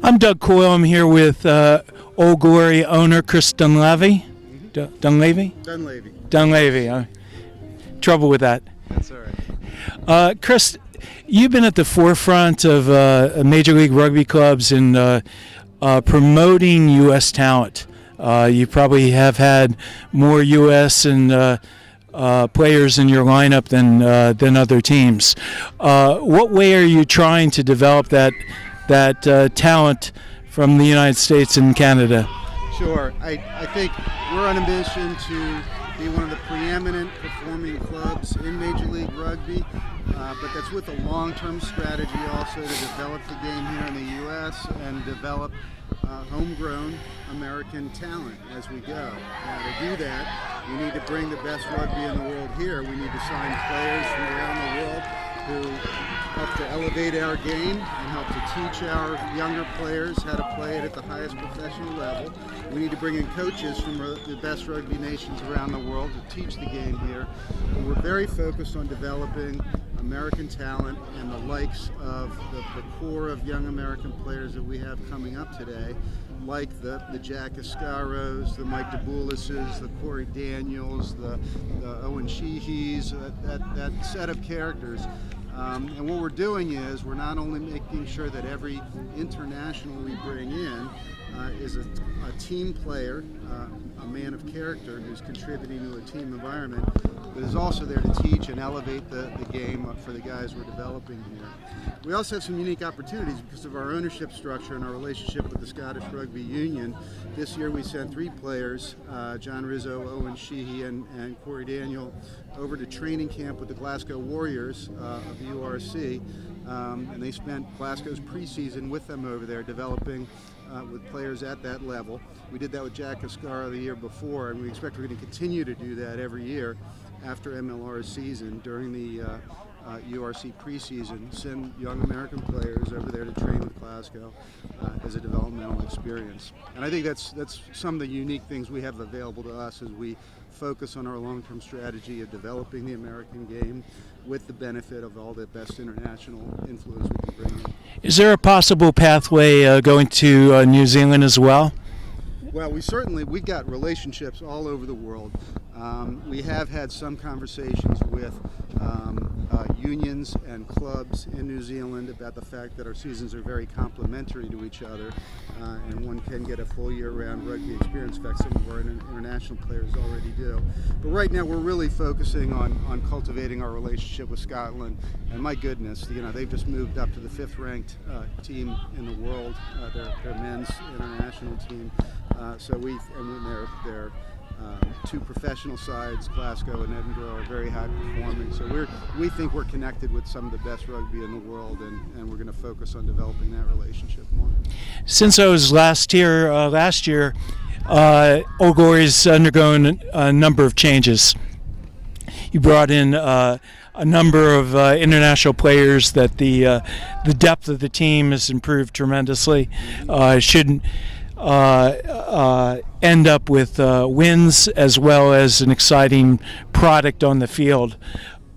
I'm Doug Coyle. I'm here with Old Glory owner Chris Dunleavy. Dunleavy? Dunleavy. Dunleavy. Trouble with that. That's all right. Chris, you've been at the forefront of Major League Rugby clubs in promoting U.S. talent. You probably have had more U.S. and players in your lineup than other teams. What way are you trying to develop that talent from the United States and Canada? Sure. I think we're on a mission to be one of the preeminent performing clubs in Major League Rugby, but that's with a long-term strategy also to develop the game here in the U.S. and develop homegrown American talent as we go. To do that, we need to bring the best rugby in the world here. We need to sign players from around the world who help to elevate our game and help to teach our younger players how to play it at the highest professional level. We need to bring in coaches from the best rugby nations around the world to teach the game here. And we're very focused on developing American talent and the likes of the core of young American players that we have coming up today, like the Jack Ascaros, the Mike DeBoulises, the Corey Daniels, the Owen Sheehys, that set of characters. And what we're doing is we're not only making sure that every international we bring in is a team player, a man of character who's contributing to a team environment, but is also there to teach and elevate the game for the guys we're developing here. We also have some unique opportunities because of our ownership structure and our relationship with the Scottish Rugby Union. This year we sent 3 players, John Rizzo, Owen Sheehy, and Corey Daniel, over to training camp with the Glasgow Warriors of URC, and they spent Glasgow's preseason with them over there developing with players at that level. We did that with Jack Ascara the year before, and we expect we're going to continue to do that every year after MLR season during the URC preseason, send young American players over there to train with Glasgow as a developmental experience. And I think that's some of the unique things we have available to us as we focus on our long-term strategy of developing the American game with the benefit of all the best international influence we can bring in. Is there a possible pathway going to New Zealand as well? Well, we've got relationships all over the world. We have had some conversations with unions and clubs in New Zealand about the fact that our seasons are very complementary to each other, and one can get a full year-round rugby experience. In fact, some of our international players already do. But right now, we're really focusing on cultivating our relationship with Scotland. And my goodness, they've just moved up to the 5th-ranked team in the world, their men's international team. Their 2 professional sides, Glasgow and Edinburgh, are very high performing. So we think we're connected with some of the best rugby in the world, and we're going to focus on developing that relationship more. Since I was last year, Old Glory's undergone a number of changes. You brought in a number of international players that the depth of the team has improved tremendously. Shouldn't end up with wins as well as an exciting product on the field.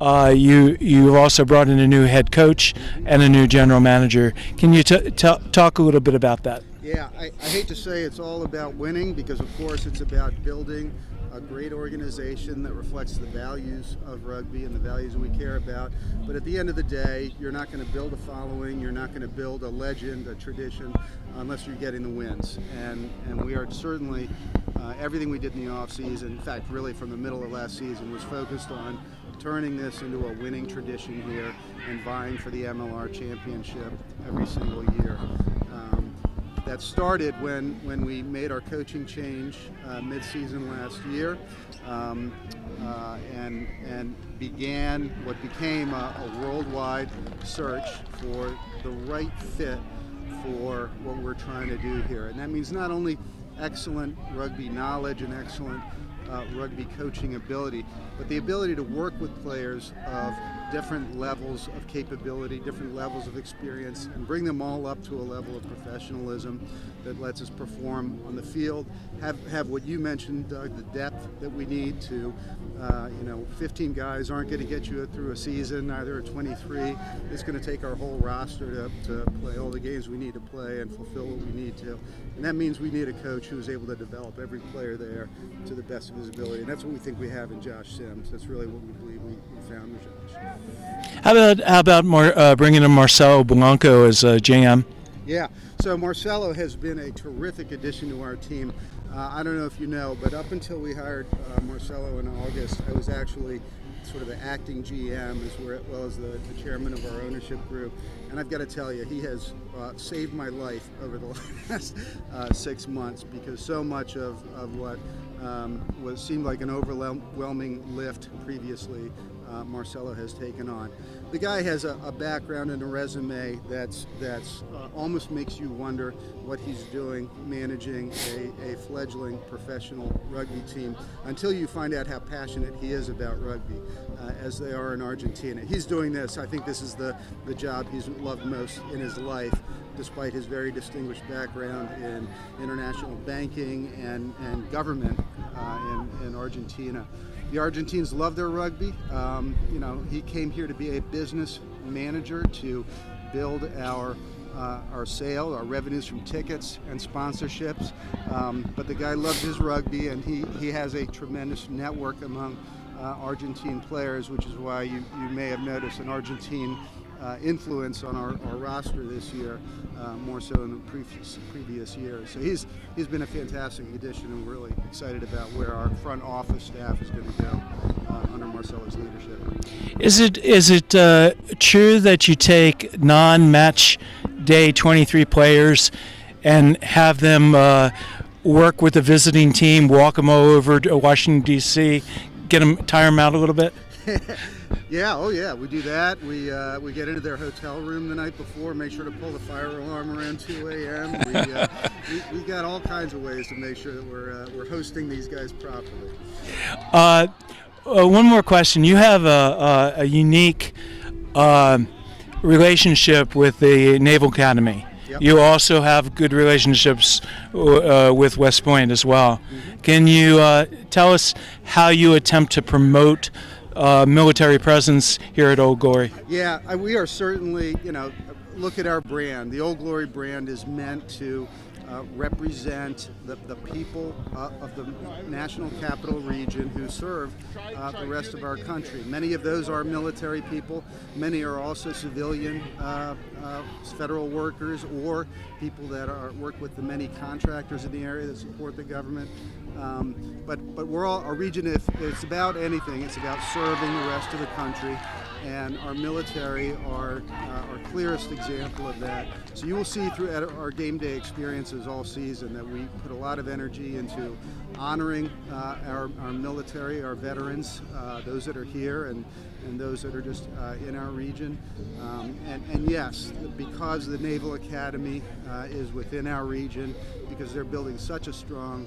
You've also brought in a new head coach and a new general manager. Can you talk a little bit about that? Yeah, I hate to say it's all about winning, because of course it's about building a great organization that reflects the values of rugby and the values we care about. But at the end of the day, you're not going to build a following, you're not going to build a legend, a tradition, unless you're getting the wins. And we are certainly, everything we did in the off season, in fact really from the middle of last season, was focused on turning this into a winning tradition here and vying for the MLR championship every single year. That started when we made our coaching change mid-season last year, and began what became a worldwide search for the right fit for what we're trying to do here. And that means not only excellent rugby knowledge and excellent rugby coaching ability, but the ability to work with players of different levels of capability, different levels of experience, and bring them all up to a level of professionalism that lets us perform on the field, have what you mentioned, Doug, the depth that we need to. 15 guys aren't going to get you through a season, neither are 23. It's going to take our whole roster to play all the games we need to play and fulfill what we need to. And that means we need a coach who is able to develop every player there to the best of his ability. And that's what we think we have in Josh Sims. That's really what we believe we found with Josh. How about bringing in Marcelo Blanco as GM? Yeah, so Marcelo has been a terrific addition to our team. I don't know if you know, but up until we hired Marcelo in August, I was actually sort of the acting GM as well as the chairman of our ownership group. And I've got to tell you, he has saved my life over the last 6 months, because so much of what seemed like an overwhelming lift previously, Marcelo has taken on. The guy has a background and a resume that's almost makes you wonder what he's doing managing a fledgling professional rugby team, until you find out how passionate he is about rugby, as they are in Argentina. He's doing this. I think this is the job he's loved most in his life, despite his very distinguished background in international banking and government in Argentina. The Argentines love their rugby. He came here to be a business manager to build our revenues from tickets and sponsorships. But the guy loves his rugby, and he has a tremendous network among Argentine players, which is why you may have noticed an Argentine influence on our roster this year, more so in the previous years. So he's been a fantastic addition, and we're really excited about where our front office staff is going to go under Marcelo's leadership. Is it true that you take non-match day 23 players and have them work with the visiting team, walk them all over to Washington, D.C., tire them out a little bit? Yeah, we do that. We get into their hotel room the night before, make sure to pull the fire alarm around 2 a.m. We got all kinds of ways to make sure that we're hosting these guys properly. One more question. You have a unique relationship with the Naval Academy. Yep. You also have good relationships with West Point as well. Mm-hmm. Can you tell us how you attempt to promote military presence here at Old Glory? Yeah, we are certainly, look at our brand. The Old Glory brand is meant to represent the people of the National Capital Region who serve the rest of our country. Many of those are military people. Many are also civilian federal workers, or people that work with the many contractors in the area that support the government. But our region, if it's about anything, it's about serving the rest of the country. And our military are our clearest example of that. So you will see through our game day experiences all season that we put a lot of energy into honoring our military, our veterans, those that are here and those that are just in our region. And yes, because the Naval Academy is within our region, because they're building such a strong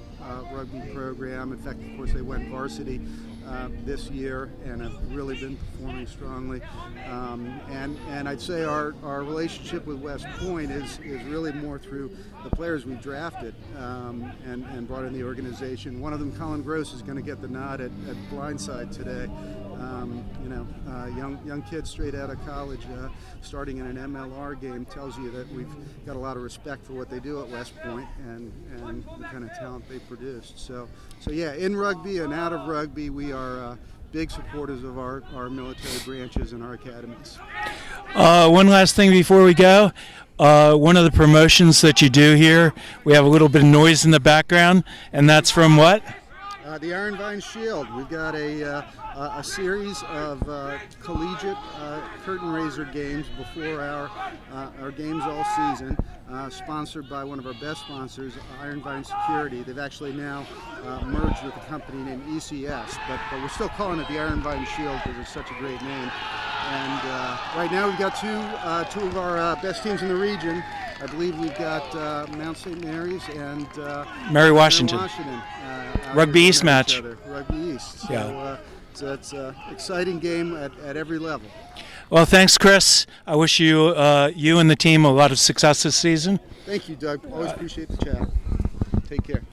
rugby program. In fact, of course, they went varsity this year and have really been performing strongly. And I'd say our relationship with West Point is really more through the players we've drafted and brought in the organization. One of them, Colin Gross, is going to get the nod at Blindside today. Young kid straight out of college, starting in an MLR game, tells you that we've got a lot of respect for what they do at West Point and the kind of talent they produced. So yeah, in rugby and out of rugby, we are big supporters of our military branches and our academies. One last thing before we go. One of the promotions that you do here, we have a little bit of noise in the background, and that's from what? The Iron Vine Shield. We've got a series of collegiate curtain raiser games before our games all season, sponsored by one of our best sponsors, Iron Vine Security. They've actually now merged with a company named ECS, but we're still calling it the Iron Vine Shield because it's such a great name. And right now we've got two of our best teams in the region. I believe we've got Mount St. Mary's and Mary Washington. Rugby East match. Rugby East. So, yeah. So it's an exciting game at every level. Well, thanks, Chris. I wish you and the team a lot of success this season. Thank you, Doug. Always appreciate the chat. Take care.